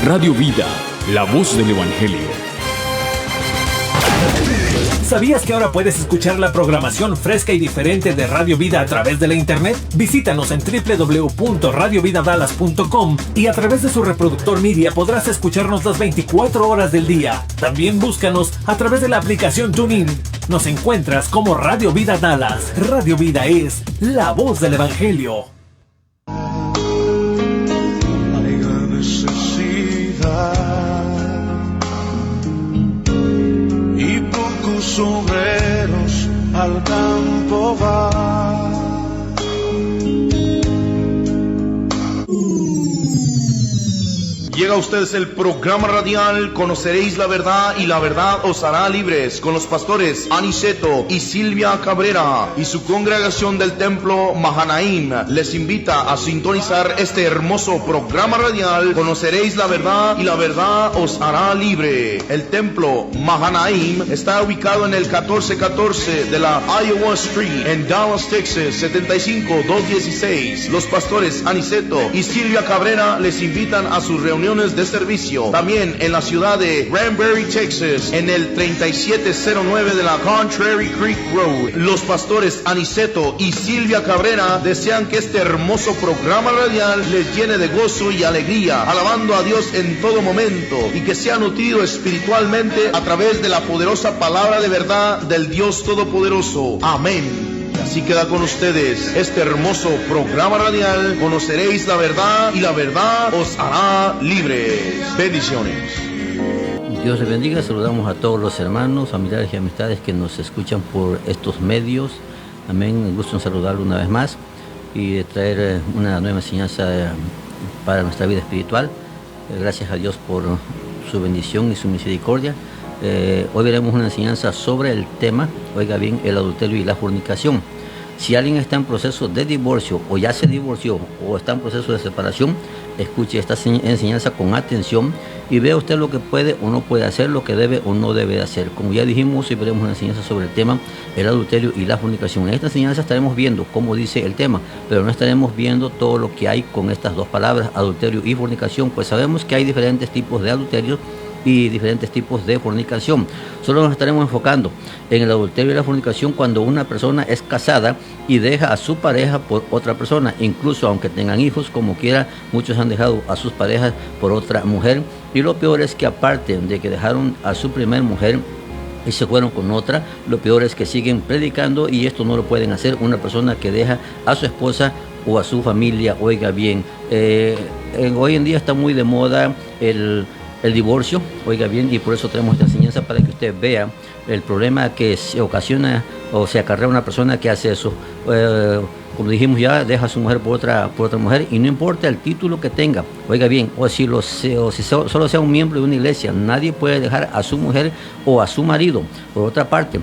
Radio Vida, la voz del Evangelio. ¿Sabías que ahora puedes escuchar la programación fresca y diferente de Radio Vida a través de la internet? Visítanos en www.radiovidadallas.com y a través de su reproductor Media podrás escucharnos las 24 horas del día. También búscanos a través de la aplicación TuneIn. Nos encuentras como Radio Vida Dallas. Radio Vida es la voz del Evangelio. Hay gran necesidad y pocos obreros al campo van. Llega a ustedes el programa radial Conoceréis la Verdad y la Verdad os hará libres, con los pastores Aniceto y Silvia Cabrera y su congregación del templo Mahanaim. Les invita a sintonizar este hermoso programa radial Conoceréis la Verdad y la Verdad os hará libre. El templo Mahanaim está ubicado en el 1414 de la Iowa Street en Dallas, Texas 75216. Los pastores Aniceto y Silvia Cabrera les invitan a sus reuniones de servicio. También en la ciudad de Granbury, Texas, en el 3709 de la Contrary Creek Road. Los pastores Aniceto y Silvia Cabrera desean que este hermoso programa radial les llene de gozo y alegría, alabando a Dios en todo momento, y que sea nutrido espiritualmente a través de la poderosa palabra de verdad del Dios Todopoderoso. Amén. Así queda con ustedes este hermoso programa radial Conoceréis la Verdad y la Verdad os hará libres. Bendiciones. Dios les bendiga. Saludamos a todos los hermanos, familiares y amistades que nos escuchan por estos medios. Amén. Un gusto en saludarlo una vez más y de traer una nueva enseñanza para nuestra vida espiritual. Gracias a Dios por su bendición y su misericordia. Hoy veremos una enseñanza sobre el tema, oiga bien, el adulterio y la fornicación. Si alguien está en proceso de divorcio o ya se divorció o está en proceso de separación, escuche esta enseñanza con atención y vea usted lo que puede o no puede hacer, lo que debe o no debe hacer. Como ya dijimos, hoy veremos una enseñanza sobre el tema, el adulterio y la fornicación. En esta enseñanza estaremos viendo cómo dice el tema, pero no estaremos viendo todo lo que hay con estas dos palabras, adulterio y fornicación, pues sabemos que hay diferentes tipos de adulterio y diferentes tipos de fornicación. Solo nos estaremos enfocando en el adulterio y la fornicación cuando una persona es casada y deja a su pareja por otra persona, incluso aunque tengan hijos, como quiera, muchos han dejado a sus parejas por otra mujer, y lo peor es que aparte de que dejaron a su primer mujer y se fueron con otra, lo peor es que siguen predicando, y esto no lo pueden hacer una persona que deja a su esposa o a su familia. Oiga bien, hoy en día está muy de moda el divorcio, oiga bien, y por eso tenemos esta enseñanza para que usted vea el problema que se ocasiona o se acarrea una persona que hace eso. Como dijimos ya, deja a su mujer por otra mujer, y no importa el título que tenga, oiga bien, o si solo sea un miembro de una iglesia, nadie puede dejar a su mujer o a su marido por otra parte,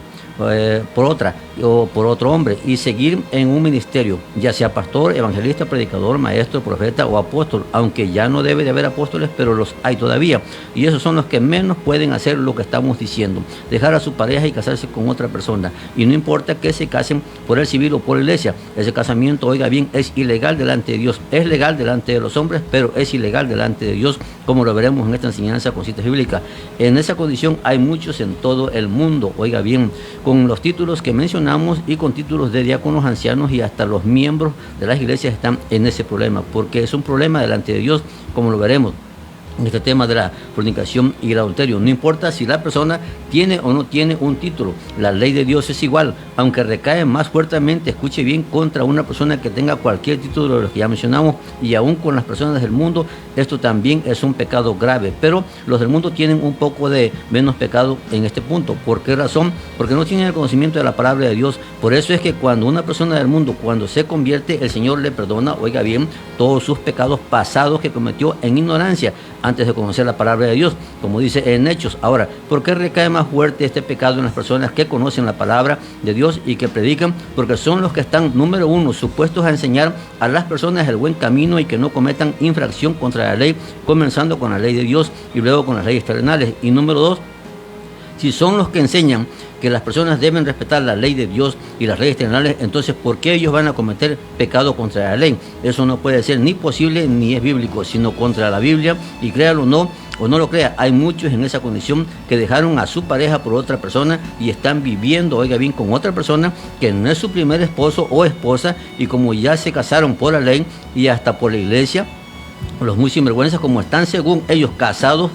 por otra o por otro hombre, y seguir en un ministerio, ya sea pastor, evangelista, predicador, maestro, profeta o apóstol, aunque ya no debe de haber apóstoles, pero los hay todavía, y esos son los que menos pueden hacer lo que estamos diciendo, dejar a su pareja y casarse con otra persona, y no importa que se casen por el civil o por la iglesia. Ese casamiento, oiga bien, es ilegal delante de Dios, es legal delante de los hombres, pero es ilegal delante de Dios, como lo veremos en esta enseñanza con citas bíblicas. En esa condición hay muchos en todo el mundo, oiga bien, con los títulos que mencionamos y con títulos de diáconos, ancianos, y hasta los miembros de las iglesias están en ese problema, porque es un problema delante de Dios, como lo veremos en este tema de la fornicación y el adulterio. No importa si la persona tiene o no tiene un título, la ley de Dios es igual, aunque recae más fuertemente, escuche bien, contra una persona que tenga cualquier título de los que ya mencionamos, y aún con las personas del mundo, esto también es un pecado grave, pero los del mundo tienen un poco de menos pecado en este punto. ¿Por qué razón? Porque no tienen el conocimiento de la palabra de Dios. Por eso es que cuando una persona del mundo, cuando se convierte, el Señor le perdona, oiga bien, todos sus pecados pasados que cometió en ignorancia, antes de conocer la palabra de Dios, como dice en Hechos. Ahora, ¿por qué recae más fuerte este pecado en las personas que conocen la palabra de Dios y que predican? Porque son los que están, número uno, supuestos a enseñar a las personas el buen camino y que no cometan infracción contra la ley, comenzando con la ley de Dios y luego con las leyes terrenales. Y número dos, Si son los que enseñan que las personas deben respetar la ley de Dios y las leyes terrenales, entonces ¿por qué ellos van a cometer pecado contra la ley? Eso no puede ser ni posible ni es bíblico, sino contra la Biblia, y créalo o no lo crea, hay muchos en esa condición que dejaron a su pareja por otra persona y están viviendo, oiga bien, con otra persona que no es su primer esposo o esposa, y como ya se casaron por la ley y hasta por la iglesia, los muy sinvergüenzas, como están según ellos casados,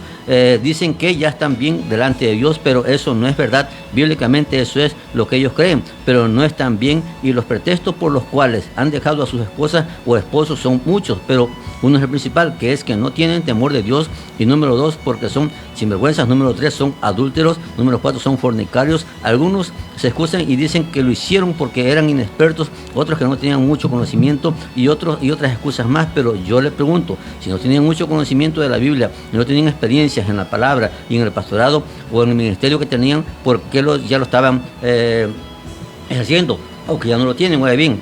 dicen que ya están bien delante de Dios, pero eso no es verdad. Bíblicamente eso es lo que ellos creen, pero no están bien, y los pretextos por los cuales han dejado a sus esposas o esposos son muchos, pero uno es el principal, que es que no tienen temor de Dios, y número 2, porque son sinvergüenzas, número 3, son adúlteros, número 4, son fornicarios. Algunos se excusan y dicen que lo hicieron porque eran inexpertos, otros que no tenían mucho conocimiento, y otras excusas más. Pero yo les pregunto, si no tenían mucho conocimiento de la Biblia, y no tenían experiencias en la palabra y en el pastorado o en el ministerio que tenían, ¿por qué ya lo estaban ejerciendo? Aunque ya no lo tienen, muy bien.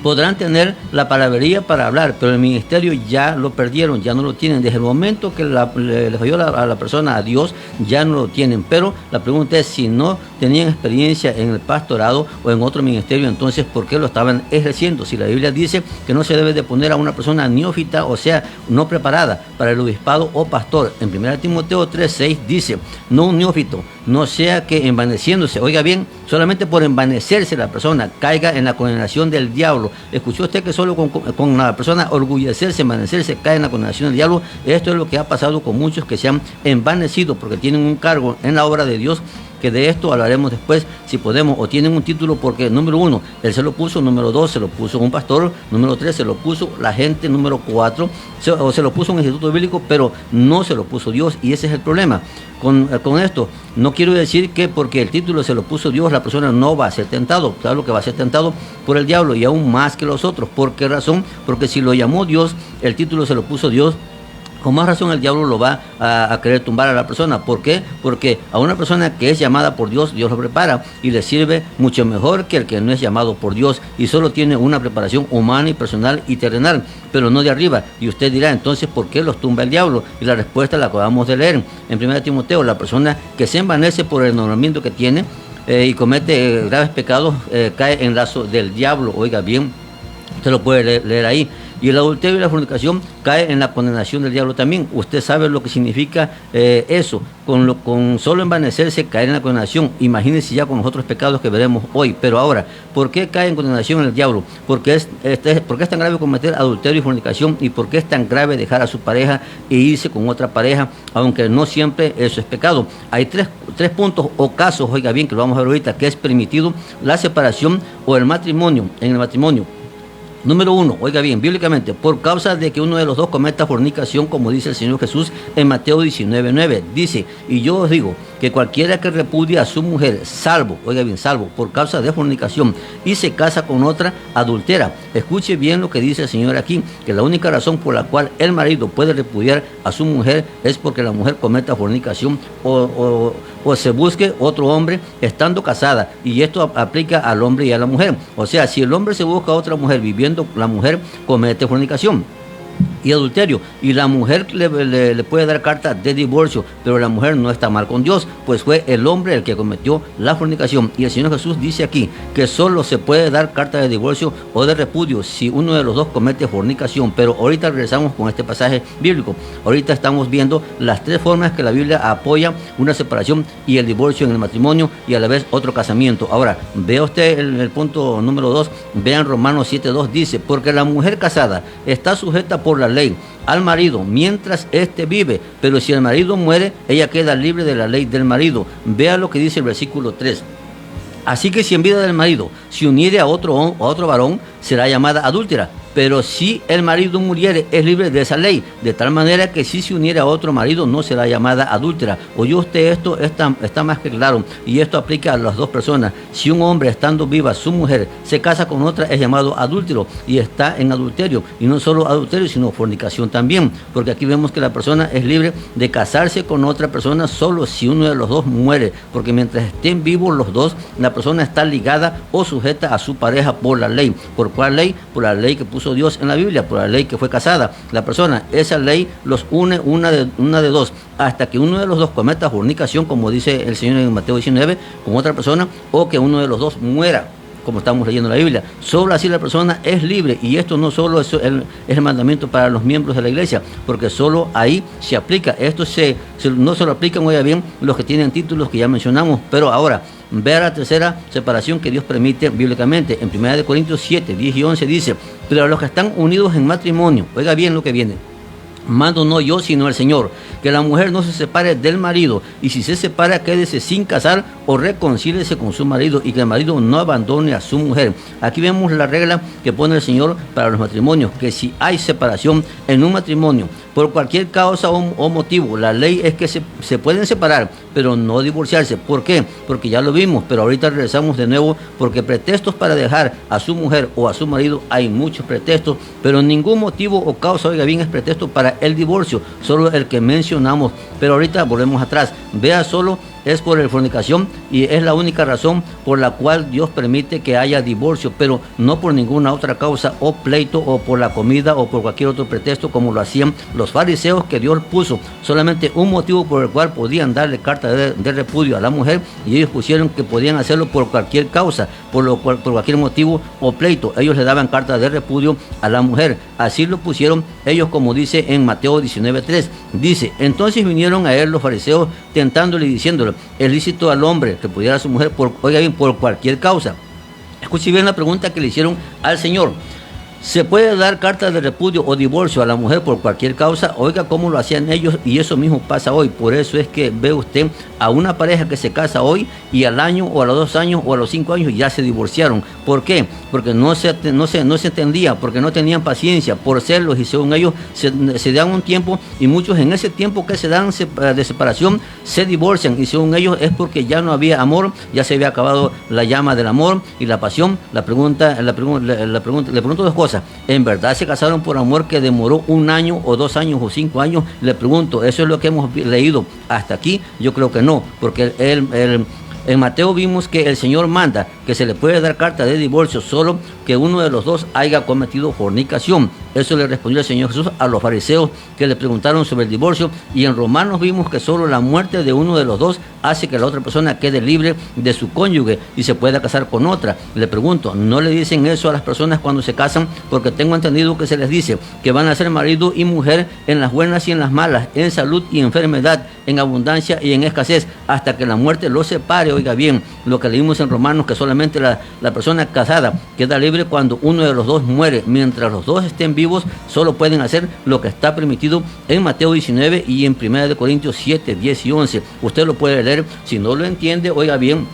Podrán tener la palabrería para hablar, pero el ministerio ya lo perdieron, ya no lo tienen. Desde el momento que le falló a la persona, a Dios, ya no lo tienen. Pero la pregunta es, si no tenían experiencia en el pastorado o en otro ministerio, entonces ¿por qué lo estaban ejerciendo? Si la Biblia dice que no se debe de poner a una persona neófita, o sea, no preparada para el obispado o pastor. En 1 Timoteo 3:6 dice, no un neófito, no sea que envaneciéndose, oiga bien, solamente por envanecerse la persona caiga en la condenación del diablo. ¿Escuchó usted que solo con la persona orgullecerse, envanecerse, cae en la condenación del diablo? Esto es lo que ha pasado con muchos que se han envanecido porque tienen un cargo en la obra de Dios, que de esto hablaremos después, si podemos, o tienen un título porque, número 1, él se lo puso, número 2, se lo puso un pastor, número 3, se lo puso la gente, número 4, se lo puso un instituto bíblico, pero no se lo puso Dios, y ese es el problema. Con esto, no quiero decir que porque el título se lo puso Dios, la persona no va a ser tentado. Claro que va a ser tentado por el diablo, y aún más que los otros. ¿Por qué razón? Porque si lo llamó Dios, el título se lo puso Dios, con más razón el diablo lo va a querer tumbar a la persona. ¿Por qué? Porque a una persona que es llamada por Dios, Dios lo prepara y le sirve mucho mejor que el que no es llamado por Dios y solo tiene una preparación humana y personal y terrenal, pero no de arriba. Y usted dirá, entonces, ¿por qué los tumba el diablo? Y la respuesta la acabamos de leer en 1 Timoteo. La persona que se envanece por el enamoramiento que tiene y comete graves pecados, cae en lazo del diablo. Oiga bien, usted lo puede leer ahí. Y el adulterio y la fornicación cae en la condenación del diablo también. Usted sabe lo que significa eso. Con solo envanecerse, caer en la condenación. Imagínense ya con los otros pecados que veremos hoy. Pero ahora, ¿por qué cae en condenación el diablo? ¿Por qué es tan grave cometer adulterio y fornicación? ¿Y por qué es tan grave dejar a su pareja e irse con otra pareja? Aunque no siempre eso es pecado. Hay tres puntos o casos, oiga bien, que lo vamos a ver ahorita, que es permitido la separación o el matrimonio, en el matrimonio. Número 1, oiga bien, bíblicamente, por causa de que uno de los dos cometa fornicación, como dice el Señor Jesús en Mateo 19:9, dice, y yo os digo que cualquiera que repudie a su mujer, salvo, oiga bien, salvo, por causa de fornicación, y se casa con otra, adultera. Escuche bien lo que dice el Señor aquí, que la única razón por la cual el marido puede repudiar a su mujer es porque la mujer cometa fornicación o se busque otro hombre estando casada, y esto aplica al hombre y a la mujer. O sea, si el hombre se busca a otra mujer viviendo, la mujer comete fornicación y adulterio, y la mujer le puede dar carta de divorcio, pero la mujer no está mal con Dios, pues fue el hombre el que cometió la fornicación. Y el Señor Jesús dice aquí que solo se puede dar carta de divorcio o de repudio si uno de los dos comete fornicación. Pero ahorita regresamos con este pasaje bíblico. Ahorita estamos viendo las tres formas que la Biblia apoya una separación y el divorcio en el matrimonio, y a la vez otro casamiento. Ahora, vea usted el punto número 2, vean Romanos 7:2, dice, porque la mujer casada está sujeta por la ley al marido mientras éste vive, pero si el marido muere, ella queda libre de la ley del marido. Vea lo que dice el versículo 3. Así que si en vida del marido se uniere a otro varón, será llamada adúltera. Pero si el marido muriere, es libre de esa ley, de tal manera que si se uniere a otro marido, no será llamada adúltera. ¿Oyó usted esto? Está más que claro, y esto aplica a las dos personas. Si un hombre, estando viva su mujer, se casa con otra, es llamado adúltero y está en adulterio. Y no solo adulterio, sino fornicación también, porque aquí vemos que la persona es libre de casarse con otra persona solo si uno de los dos muere, porque mientras estén vivos los dos, la persona está ligada o sujeta a su pareja por la ley. ¿Por cuál ley? Por la ley que puso puso Dios en la Biblia, por la ley que fue casada la persona. Esa ley los une una de dos, hasta que uno de los dos cometa fornicación, como dice el Señor en Mateo 19, con otra persona, o que uno de los dos muera, como estamos leyendo la Biblia. Solo así la persona es libre, y esto no solo es el mandamiento para los miembros de la iglesia, porque solo ahí se aplica. Esto no se lo aplican, oiga bien, los que tienen títulos que ya mencionamos. Pero ahora, vea la tercera separación que Dios permite bíblicamente. En 1 Corintios 7, 10 y 11 dice: pero a los que están unidos en matrimonio, oiga bien lo que viene, mando no yo, sino el Señor, que la mujer no se separe del marido, y si se separa, quédese sin casar o reconcíliese con su marido, y que el marido no abandone a su mujer. Aquí vemos la regla que pone el Señor para los matrimonios, que si hay separación en un matrimonio, por cualquier causa o motivo, la ley es que se pueden separar, pero no divorciarse. ¿Por qué? Porque ya lo vimos, pero ahorita regresamos de nuevo, porque pretextos para dejar a su mujer o a su marido hay muchos pretextos, pero ningún motivo o causa, oiga bien, es pretexto para el divorcio, solo el que mencionamos. Pero ahorita volvemos atrás, vea, solo es por la fornicación, y es la única razón por la cual Dios permite que haya divorcio, pero no por ninguna otra causa o pleito, o por la comida, o por cualquier otro pretexto como lo hacían los fariseos, que Dios puso solamente un motivo por el cual podían darle carta de repudio a la mujer, y ellos pusieron que podían hacerlo por cualquier causa, por cualquier motivo o pleito. Ellos le daban carta de repudio a la mujer. Así lo pusieron ellos, como dice en Mateo 19:3. Dice: entonces vinieron a él los fariseos tentándole y diciéndole: es lícito al hombre que pudiera a su mujer por cualquier causa. Escuche bien la pregunta que le hicieron al Señor. ¿Se puede dar carta de repudio o divorcio a la mujer por cualquier causa? Oiga cómo lo hacían ellos, y eso mismo pasa hoy. Por eso es que ve usted a una pareja que se casa hoy, y al año o a los 2 años o a los 5 años ya se divorciaron. ¿Por qué? Porque no se entendía, porque no tenían paciencia, por celos, y según ellos se dan un tiempo, y muchos en ese tiempo que se dan de separación se divorcian, y según ellos es porque ya no había amor, ya se había acabado la llama del amor y la pasión. Le pregunto 2 cosas. ¿En verdad se casaron por amor que demoró 1 año o 2 años o 5 años? Le pregunto, ¿eso es lo que hemos leído hasta aquí? Yo creo que no, porque en Mateo vimos que el Señor manda que se le puede dar carta de divorcio solo que uno de los dos haya cometido fornicación. Eso le respondió el Señor Jesús a los fariseos que le preguntaron sobre el divorcio, y en Romanos vimos que solo la muerte de uno de los dos hace que la otra persona quede libre de su cónyuge y se pueda casar con otra. Le pregunto, ¿no le dicen eso a las personas cuando se casan? Porque tengo entendido que se les dice que van a ser marido y mujer en las buenas y en las malas, en salud y enfermedad, en abundancia y en escasez, hasta que la muerte los separe. Oiga bien, lo que leímos en Romanos, que solamente la persona casada queda libre cuando uno de los dos muere. Mientras los dos estén vivos, solo pueden hacer lo que está permitido en Mateo 19 y en 1 Corintios 7, 10 y 11. Usted lo puede leer. Si no lo entiende, oiga bien,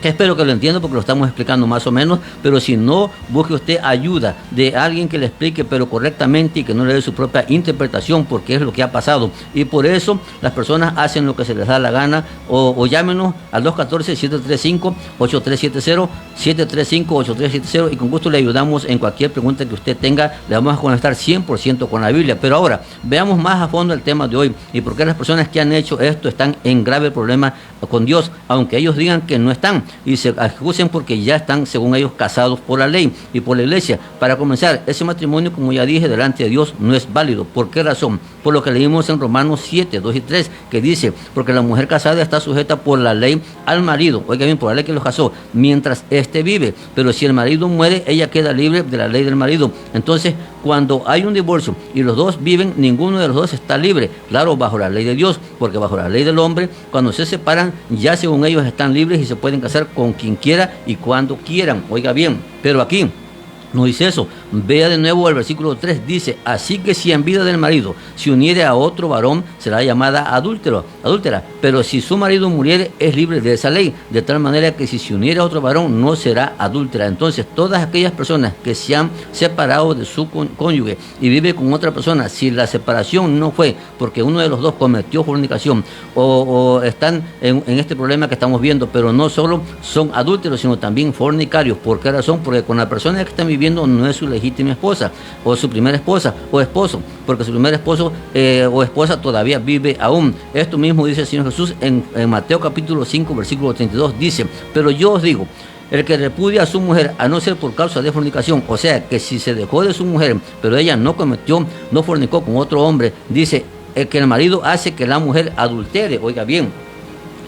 que espero que lo entienda porque lo estamos explicando más o menos, pero si no, busque usted ayuda de alguien que le explique pero correctamente, y que no le dé su propia interpretación, porque es lo que ha pasado. Y por eso las personas hacen lo que se les da la gana, o llámenos al 214-735-8370, 735-8370, y con gusto le ayudamos en cualquier pregunta que usted tenga. Le vamos a conectar 100% con la Biblia. Pero ahora, veamos más a fondo el tema de hoy, y por qué las personas que han hecho esto están en grave problema con Dios, aunque ellos digan que no están, y se acusen porque ya están, según ellos, casados por la ley y por la iglesia. Para comenzar, ese matrimonio, como ya dije, delante de Dios no es válido. ¿Por qué razón? Por lo que leímos en Romanos 7, 2 y 3, que dice: porque la mujer casada está sujeta por la ley al marido, oiga bien, por la ley que los casó, mientras éste vive, pero si el marido muere, ella queda libre de la ley del marido. Entonces, cuando hay un divorcio y los dos viven, ninguno de los dos está libre, claro, bajo la ley de Dios, porque bajo la ley del hombre, cuando se separan, ya según ellos están libres y se pueden casar con quien quiera y cuando quieran. Oiga bien, pero aquí no dice eso. Vea de nuevo el versículo 3, dice: así que si en vida del marido se uniere a otro varón, será llamada adúltera, pero si su marido muriere, es libre de esa ley, de tal manera que si se uniere a otro varón, no será adúltera. Entonces, todas aquellas personas que se han separado de su cónyuge y vive con otra persona, si la separación no fue porque uno de los dos cometió fornicación, o están en este problema que estamos viendo, pero no solo son adúlteros, sino también fornicarios. ¿Por qué razón? Porque con la persona que están viviendo no es su legítima esposa, o su primera esposa o esposo, porque su primer esposo o esposa todavía vive aún. Esto mismo dice el Señor Jesús en Mateo capítulo 5 versículo 32, dice: pero yo os digo el que repudia a su mujer, a no ser por causa de fornicación, o sea, que si se dejó de su mujer, pero ella no fornicó con otro hombre, dice que el marido hace que la mujer adultere. Oiga bien,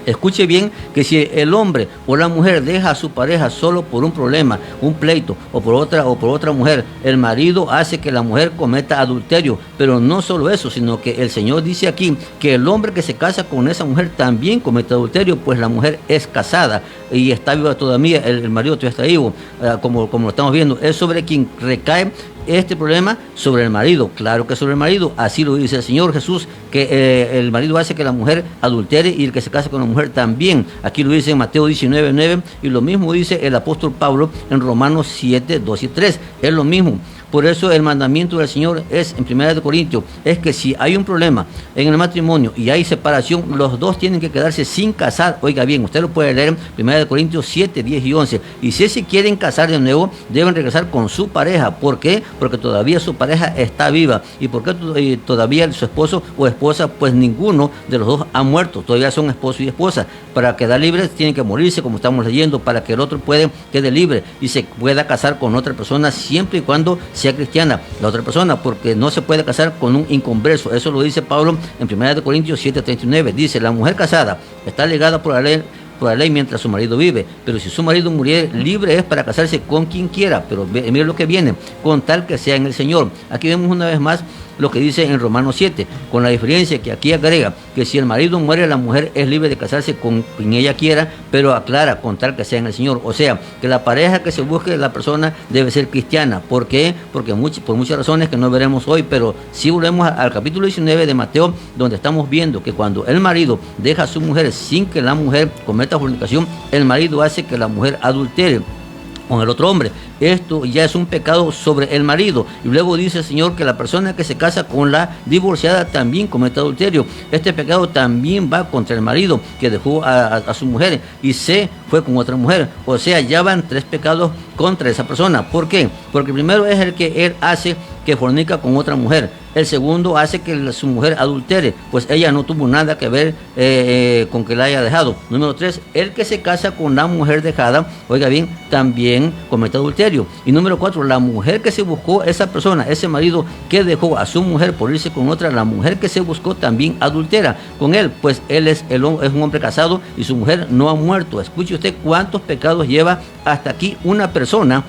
escuche bien, que si el hombre o la mujer deja a su pareja solo por un problema, un pleito, o por otra mujer, el marido hace que la mujer cometa adulterio. Pero no solo eso, sino que el Señor dice aquí que el hombre que se casa con esa mujer también comete adulterio, pues la mujer es casada y está viva todavía, el marido todavía está vivo, como lo estamos viendo. Es sobre quien recae este problema, sobre el marido. Claro que sobre el marido, así lo dice el Señor Jesús, que el marido hace que la mujer adultere y el que se casa con la mujer también. Aquí lo dice en Mateo 19:9 y lo mismo dice el apóstol Pablo en Romanos 7:2 y 3. Es lo mismo. Por eso el mandamiento del Señor es, en 1 Corintios, es que si hay un problema en el matrimonio y hay separación, los dos tienen que quedarse sin casar. Oiga bien, usted lo puede leer en 1 Corintios 7, 10 y 11. Y si se quieren casar de nuevo, deben regresar con su pareja. ¿Por qué? Porque todavía su pareja está viva. ¿Y por qué todavía su esposo o esposa? Pues ninguno de los dos ha muerto. Todavía son esposo y esposa. Para quedar libres tienen que morirse, como estamos leyendo, para que el otro quede libre y se pueda casar con otra persona siempre y cuando sea cristiana la otra persona, porque no se puede casar con un inconverso. Eso lo dice Pablo en 1 Corintios 7:39. Dice: la mujer casada está ligada por la ley mientras su marido vive, pero si su marido muriere, libre es para casarse con quien quiera. Pero mire lo que viene: con tal que sea en el Señor. Aquí vemos una vez más lo que dice en Romanos 7, con la diferencia que aquí agrega que si el marido muere, la mujer es libre de casarse con quien ella quiera, pero aclara, con tal que sea en el Señor. O sea, que la pareja que se busque, la persona debe ser cristiana. ¿Por qué? Porque por muchas razones que no veremos hoy, pero si volvemos al capítulo 19 de Mateo, donde estamos viendo que cuando el marido deja a su mujer sin que la mujer cometa fornicación, el marido hace que la mujer adultere con el otro hombre. Esto ya es un pecado sobre el marido. Y luego dice el Señor que la persona que se casa con la divorciada también comete adulterio. Este pecado también va contra el marido que dejó a su mujer y se fue con otra mujer. O sea, ya van 3 pecados contra esa persona. ¿Por qué? Porque el primero es el que él hace que fornica con otra mujer. El segundo hace que su mujer adultere, pues ella no tuvo nada que ver con que la haya dejado. Número 3, el que se casa con la mujer dejada, oiga bien, también comete adulterio. Y número 4, la mujer que se buscó, esa persona, ese marido que dejó a su mujer por irse con otra, la mujer que se buscó también adultera con él, pues él es un hombre casado y su mujer no ha muerto. Escuche usted cuántos pecados lleva hasta aquí una persona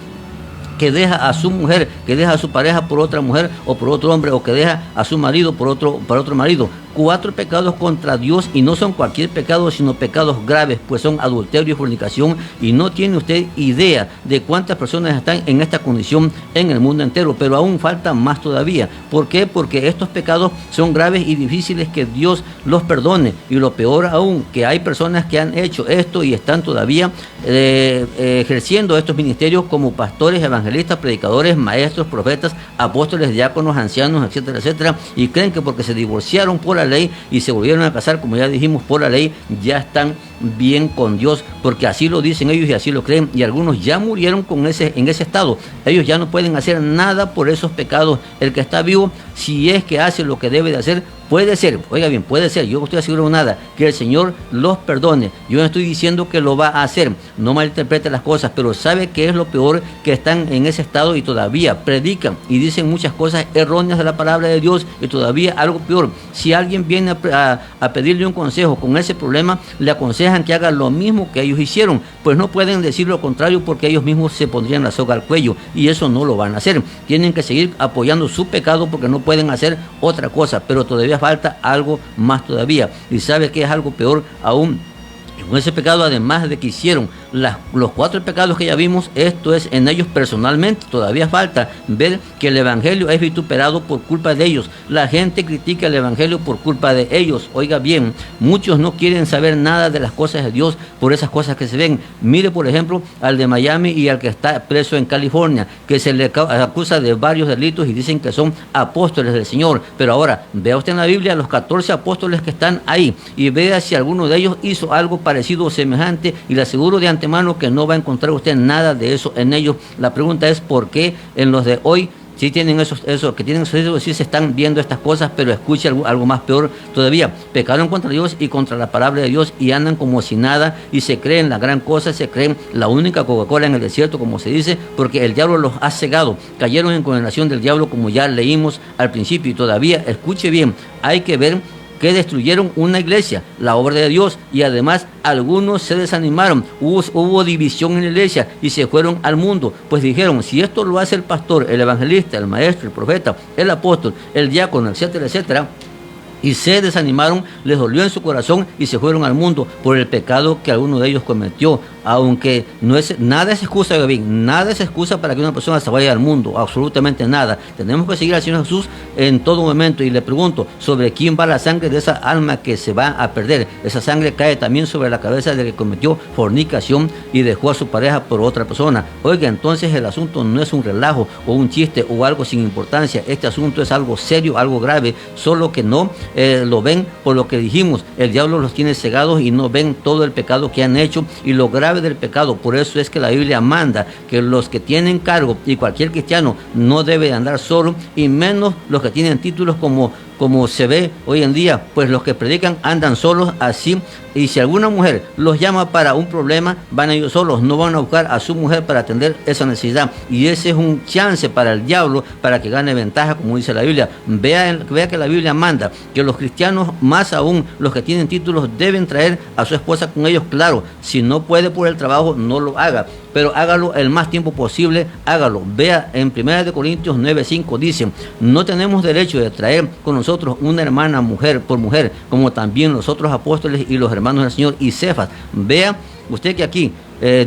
que deja a su mujer, que deja a su pareja por otra mujer o por otro hombre, o que deja a su marido por otro marido. 4 pecados contra Dios, y no son cualquier pecado, sino pecados graves, pues son adulterio y fornicación, y no tiene usted idea de cuántas personas están en esta condición en el mundo entero, pero aún falta más todavía. ¿Por qué? Porque estos pecados son graves y difíciles que Dios los perdone, y lo peor aún, que hay personas que han hecho esto y están todavía ejerciendo estos ministerios como pastores, evangelistas, predicadores, maestros, profetas, apóstoles, diáconos, ancianos, etcétera, etcétera, y creen que porque se divorciaron por la ley y se volvieron a casar, como ya dijimos, por la ley, ya están bien con Dios, porque así lo dicen ellos y así lo creen, y algunos ya murieron en ese estado. Ellos ya no pueden hacer nada por esos pecados. El que está vivo, si es que hace lo que debe de hacer, puede ser, oiga bien, puede ser, yo no estoy asegurando nada, que el Señor los perdone. Yo no estoy diciendo que lo va a hacer, no malinterprete las cosas, pero sabe que es lo peor, que están en ese estado y todavía predican y dicen muchas cosas erróneas de la palabra de Dios, y todavía algo peor. Si alguien viene a pedirle un consejo con ese problema, le aconsejan que haga lo mismo que ellos hicieron, pues no pueden decir lo contrario, porque ellos mismos se pondrían la soga al cuello, y eso no lo van a hacer. Tienen que seguir apoyando su pecado, porque no pueden hacer otra cosa, pero todavía falta algo más todavía. Y sabe que es algo peor aún. Con ese pecado, además de que hicieron los 4 pecados que ya vimos, esto es en ellos personalmente, todavía falta ver que el evangelio es vituperado por culpa de ellos. La gente critica el evangelio por culpa de ellos. Oiga bien, muchos no quieren saber nada de las cosas de Dios por esas cosas que se ven. Mire, por ejemplo, al de Miami y al que está preso en California, que se le acusa de varios delitos y dicen que son apóstoles del Señor. Pero ahora, vea usted en la Biblia los 14 apóstoles que están ahí y vea si alguno de ellos hizo algo parecido o semejante, y le aseguro de antemano que no va a encontrar usted nada de eso en ellos. La pregunta es: ¿por qué en los de hoy sí tienen que tienen esos títulos, sí se están viendo estas cosas, pero escuche algo más peor todavía. Pecaron contra Dios y contra la palabra de Dios y andan como si nada y se creen la gran cosa, se creen la única Coca-Cola en el desierto, como se dice, porque el diablo los ha cegado. Cayeron en condenación del diablo, como ya leímos al principio, y todavía, escuche bien, hay que ver que destruyeron una iglesia, la obra de Dios, y además algunos se desanimaron, hubo división en la iglesia y se fueron al mundo, pues dijeron, si esto lo hace el pastor, el evangelista, el maestro, el profeta, el apóstol, el diácono, etcétera, etcétera, y se desanimaron, les dolió en su corazón y se fueron al mundo por el pecado que alguno de ellos cometió. Aunque nada es excusa, Gavín, nada es excusa para que una persona se vaya al mundo, absolutamente nada. Tenemos que seguir al Señor Jesús en todo momento. Y le pregunto, ¿sobre quién va la sangre de esa alma que se va a perder? Esa sangre cae también sobre la cabeza del que cometió fornicación y dejó a su pareja por otra persona. Oiga, entonces el asunto no es un relajo o un chiste o algo sin importancia. Este asunto es algo serio, algo grave, solo que no lo ven por lo que dijimos. El diablo los tiene cegados y no ven todo el pecado que han hecho y lo grave del pecado. Por eso es que la Biblia manda que los que tienen cargo, y cualquier cristiano no debe andar solo, y menos los que tienen títulos como se ve hoy en día, pues los que predican andan solos así, y si alguna mujer los llama para un problema, van ellos solos, no van a buscar a su mujer para atender esa necesidad, y ese es un chance para el diablo, para que gane ventaja, como dice la Biblia. Vea que la Biblia manda que los cristianos, más aún los que tienen títulos, deben traer a su esposa con ellos. Claro, si no puede por el trabajo, no lo haga, pero hágalo el más tiempo posible, hágalo. Vea en 1 Corintios 9:5 dice, no tenemos derecho de traer con nosotros una hermana mujer por mujer, como también los otros apóstoles y los hermanos del Señor y Cefas. Vea usted que aquí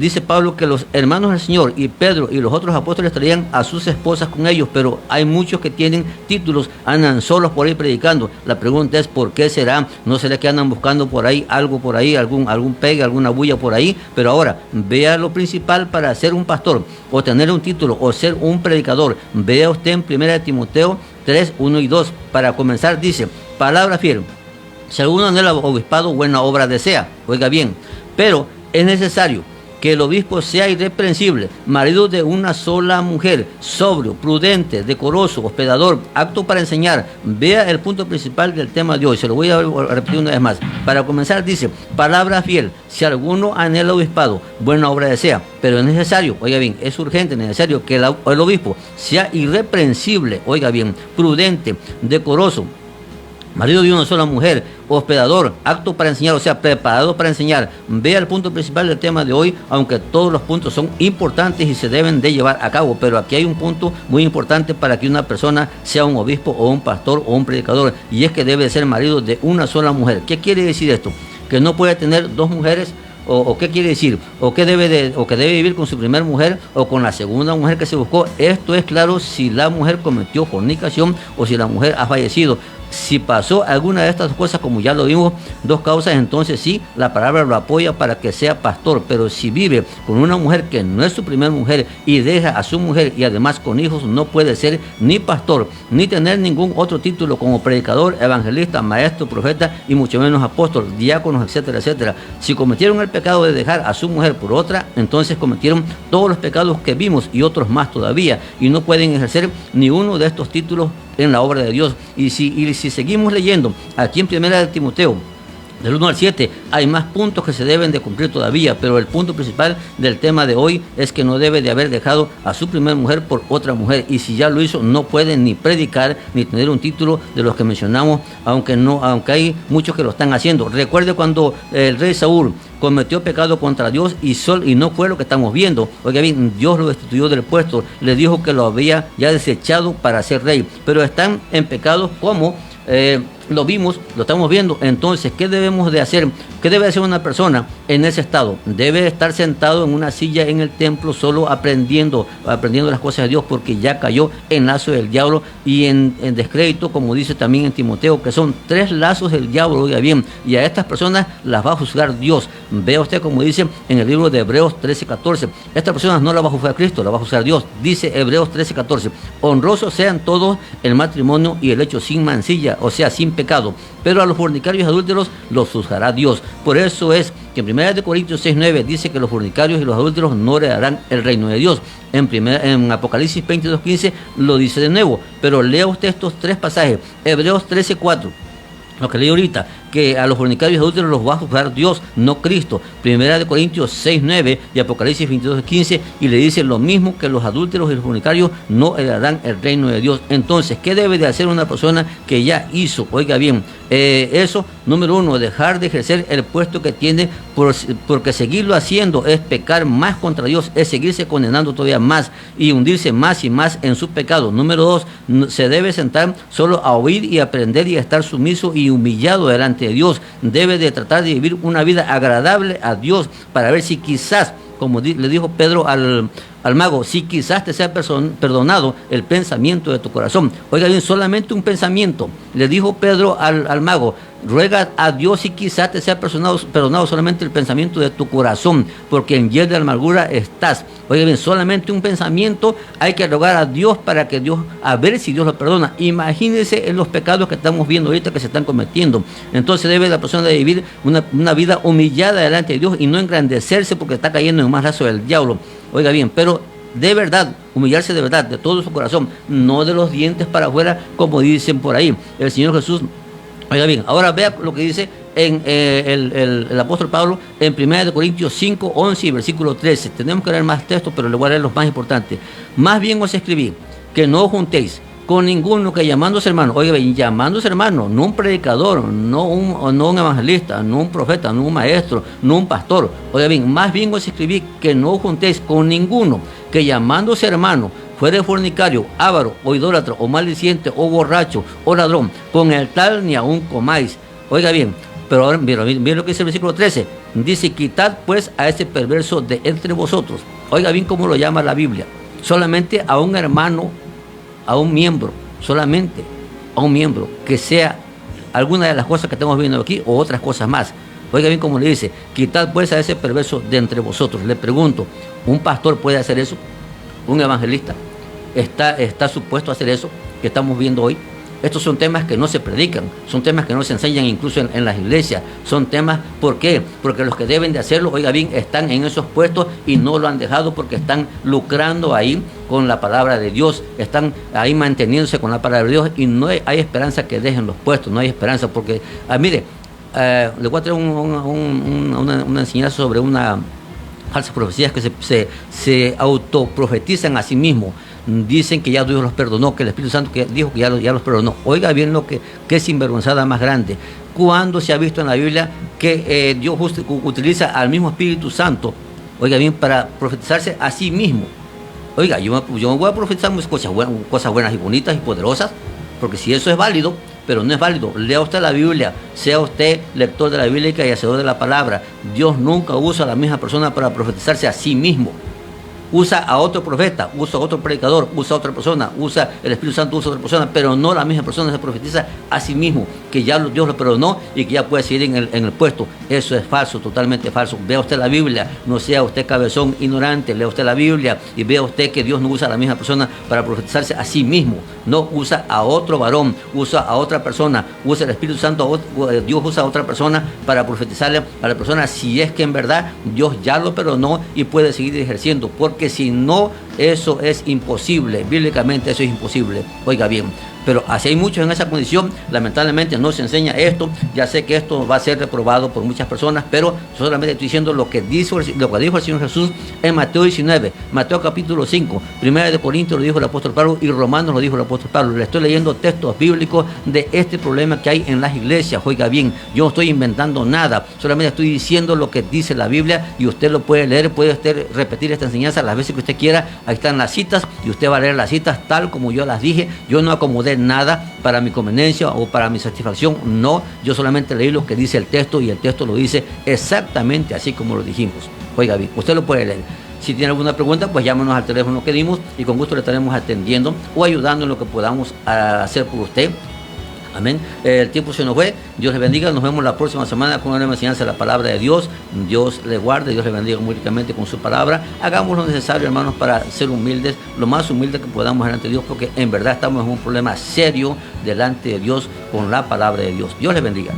dice Pablo que los hermanos del Señor y Pedro y los otros apóstoles traían a sus esposas con ellos, pero hay muchos que tienen títulos, andan solos por ahí predicando. La pregunta es, ¿por qué será? ¿No será que andan buscando por ahí algo por ahí, algún pegue, alguna bulla por ahí? Pero ahora, vea lo principal para ser un pastor, o tener un título, o ser un predicador. Vea usted en 1 Timoteo 3:1 y 2. Para comenzar dice, palabra fiel, si alguno anhela obispado, buena obra desea. Oiga bien, pero es necesario que el obispo sea irreprensible, marido de una sola mujer, sobrio, prudente, decoroso, hospedador, apto para enseñar. Vea el punto principal del tema de hoy, se lo voy a repetir una vez más. Para comenzar dice, palabra fiel, si alguno anhela obispado, buena obra desea, pero es necesario, oiga bien, es urgente, necesario que el obispo sea irreprensible, oiga bien, prudente, decoroso, marido de una sola mujer, hospedador, apto para enseñar, o sea, preparado para enseñar. Vea el punto principal del tema de hoy, aunque todos los puntos son importantes y se deben de llevar a cabo, pero aquí hay un punto muy importante para que una persona sea un obispo o un pastor o un predicador, y es que debe ser marido de una sola mujer. ¿Qué quiere decir esto? Que no puede tener dos mujeres. ¿O qué quiere decir? ¿O que debe vivir con su primera mujer o con la segunda mujer que se buscó? Esto es claro si la mujer cometió fornicación o si la mujer ha fallecido. Si pasó alguna de estas cosas, como ya lo vimos, dos causas, entonces sí, la palabra lo apoya para que sea pastor. Pero si vive con una mujer que no es su primera mujer y deja a su mujer y además con hijos, no puede ser ni pastor, ni tener ningún otro título como predicador, evangelista, maestro, profeta y mucho menos apóstol, diáconos, etcétera, etcétera. Si cometieron el pecado de dejar a su mujer por otra, entonces cometieron todos los pecados que vimos y otros más todavía, y no pueden ejercer ni uno de estos títulos en la obra de Dios. Y si seguimos leyendo aquí en 1 Timoteo del 1 al 7, hay más puntos que se deben de cumplir todavía, pero el punto principal del tema de hoy es que no debe de haber dejado a su primera mujer por otra mujer, y si ya lo hizo, no puede ni predicar ni tener un título de los que mencionamos, aunque hay muchos que lo están haciendo. Recuerde cuando el rey Saúl cometió pecado contra Dios y no fue lo que estamos viendo. Oiga bien, Dios lo destituyó del puesto, le dijo que lo había ya desechado para ser rey, pero están en pecados como lo vimos, lo estamos viendo. Entonces, ¿qué debemos de hacer? ¿Qué debe hacer una persona en ese estado? Debe estar sentado en una silla en el templo solo aprendiendo las cosas de Dios, porque ya cayó en lazo del diablo y en descrédito, como dice también en Timoteo, que son 3 lazos del diablo, oiga bien, y a estas personas las va a juzgar Dios. Vea usted como dice en el libro de Hebreos 13:14, estas personas no las va a juzgar Cristo, las va a juzgar Dios. Dice Hebreos 13:14, honrosos sean todos el matrimonio y el hecho sin mancilla, o sea, sin pecado, pero a los fornicarios y adúlteros los juzgará Dios. Por eso es que en 1 Corintios 6:9 dice que los fornicarios y los adúlteros no heredarán el reino de Dios. En Apocalipsis 22:15 lo dice de nuevo, pero lea usted estos 3 pasajes. Hebreos 13:4. Lo que leí ahorita, que a los fornicarios y adúlteros los va a juzgar Dios, no Cristo. 1 Corintios 6:9 y Apocalipsis 22:15, y le dice lo mismo, que los adúlteros y los fornicarios no heredarán el reino de Dios. Entonces, ¿qué debe de hacer una persona que ya hizo? Oiga bien, eso, número 1, dejar de ejercer el puesto que tiene, porque seguirlo haciendo es pecar más contra Dios, es seguirse condenando todavía más y hundirse más y más en su pecado. Número 2, se debe sentar solo a oír y aprender y a estar sumiso y humillado delante de Dios. Debe de tratar de vivir una vida agradable a Dios para ver si quizás, como le dijo Pedro al mago, si quizás te sea perdonado el pensamiento de tu corazón. Oiga bien, solamente un pensamiento. Le dijo Pedro al mago, ruega a Dios si quizás te sea perdonado solamente el pensamiento de tu corazón, porque en hiel de amargura estás. Oiga bien, solamente un pensamiento, hay que rogar a Dios para que Dios, a ver si Dios lo perdona. Imagínense en los pecados que estamos viendo ahorita que se están cometiendo. Entonces debe la persona de vivir una vida humillada delante de Dios y no engrandecerse porque está cayendo en más lazo del diablo. Oiga bien, pero de verdad, humillarse de verdad, de todo su corazón, no de los dientes para afuera, como dicen por ahí. El Señor Jesús, oiga bien, ahora vea lo que dice en el apóstol Pablo en 1 Corintios 5, 11 y versículo 13. Tenemos que leer más textos, pero le voy a leer los más importantes. Más bien os escribí que no os juntéis con ninguno que llamándose hermano, oiga bien, llamándose hermano, no un predicador, no un evangelista, no un profeta, no un maestro, no un pastor. Oiga bien, más bien os escribí que no os juntéis con ninguno que llamándose hermano fuere fornicario, avaro, o idólatra, o maldiciente, o borracho, o ladrón, con el tal ni aún comáis. Oiga bien, pero ahora miren lo que dice el versículo 13. Dice, quitad pues a ese perverso de entre vosotros. Oiga bien cómo lo llama la Biblia. Solamente a un hermano, a un miembro, solamente a un miembro, que sea alguna de las cosas que estamos viendo aquí o otras cosas más. Oiga bien cómo le dice, quitad pues a ese perverso de entre vosotros. Le pregunto, ¿un pastor puede hacer eso? ¿Un evangelista está supuesto a hacer eso que estamos viendo hoy? Estos son temas que no se predican, son temas que no se enseñan incluso en las iglesias, son temas, ¿por qué? Porque los que deben de hacerlo, oiga bien, están en esos puestos y no lo han dejado porque están lucrando ahí con la palabra de Dios, están ahí manteniéndose con la palabra de Dios y no hay esperanza que dejen los puestos, no hay esperanza porque, mire, le voy a traer una enseñanza sobre una falsas profecías que se autoprofetizan a sí mismos. Dicen que ya Dios los perdonó, que el Espíritu Santo que dijo que ya los perdonó. Oiga bien lo que es sinvergüenzada más grande. ¿Cuándo se ha visto en la Biblia que Dios utiliza al mismo Espíritu Santo, oiga bien, para profetizarse a sí mismo? Oiga, yo me voy a profetizar cosas buenas y bonitas y poderosas, porque si eso es válido, pero no es válido. Lea usted la Biblia, sea usted lector de la Biblia y hacedor de la palabra. Dios nunca usa a la misma persona para profetizarse a sí mismo. Usa a otro profeta, usa a otro predicador, usa a otra persona, usa el Espíritu Santo, usa a otra persona, pero no la misma persona se profetiza a sí mismo, que ya Dios lo perdonó y que ya puede seguir en el puesto. Eso es falso, totalmente falso. Vea usted la Biblia, no sea usted cabezón ignorante, lea usted la Biblia y vea usted que Dios no usa a la misma persona para profetizarse a sí mismo. No usa a otro varón, usa a otra persona, usa el Espíritu Santo, Dios usa a otra persona para profetizarle a la persona si es que en verdad Dios ya lo perdonó y puede seguir ejerciendo, porque si no, eso es imposible, bíblicamente eso es imposible. Oiga bien, pero así hay muchos en esa condición, lamentablemente no se enseña esto. Ya sé que esto va a ser reprobado por muchas personas, pero solamente estoy diciendo lo que dijo el Señor Jesús en Mateo 19, Mateo capítulo 5, 1 Corintios lo dijo el apóstol Pablo y Romanos lo dijo el apóstol Pablo. Le estoy leyendo textos bíblicos de este problema que hay en las iglesias. Oiga bien, yo no estoy inventando nada, solamente estoy diciendo lo que dice la Biblia y usted lo puede leer, puede usted repetir esta enseñanza las veces que usted quiera. Ahí están las citas y usted va a leer las citas tal como yo las dije. Yo no acomodé nada para mi conveniencia o para mi satisfacción, no, yo solamente leí lo que dice el texto y el texto lo dice exactamente así como lo dijimos. Oiga bien, usted lo puede leer. Si tiene alguna pregunta, pues llámanos al teléfono que dimos y con gusto le estaremos atendiendo o ayudando en lo que podamos hacer por usted. Amén. El tiempo se nos fue. Dios les bendiga. Nos vemos la próxima semana con una nueva enseñanza de la palabra de Dios. Dios les guarde. Dios les bendiga muy ricamente con su palabra. Hagamos lo necesario, hermanos, para ser humildes, lo más humildes que podamos delante de Dios, porque en verdad estamos en un problema serio delante de Dios con la palabra de Dios. Dios les bendiga.